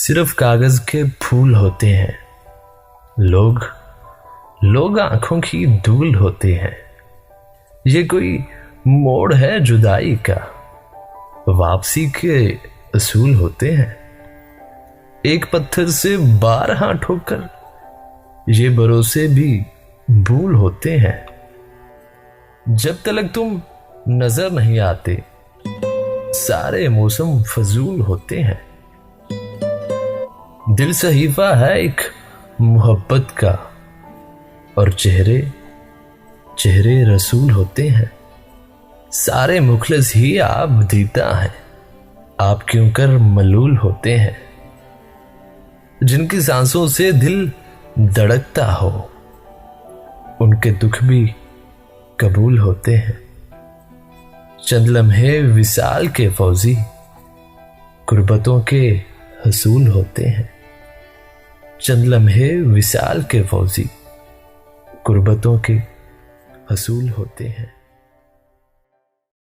सिर्फ कागज के फूल होते हैं। लोग आंखों की धूल होते हैं। ये कोई मोड़ है जुदाई का, वापसी के असूल होते हैं। एक पत्थर से 12 ठोकर, ये भरोसे भी भूल होते हैं। जब तक तुम नजर नहीं आते, सारे मौसम फजूल होते हैं। दिल सहीफा है एक मोहब्बत का, और चेहरे रसूल होते हैं। सारे मुखलिस ही आप दीता है, आप क्यों कर मलूल होते हैं। जिनकी सांसों से दिल धड़कता हो, उनके दुख भी कबूल होते हैं। चंद लम्हे विसाल के फौजी, गुर्बतों के हसूल होते हैं। चंद लम्हे विसाल के फौजी, गुर्बतों के हसूल होते हैं।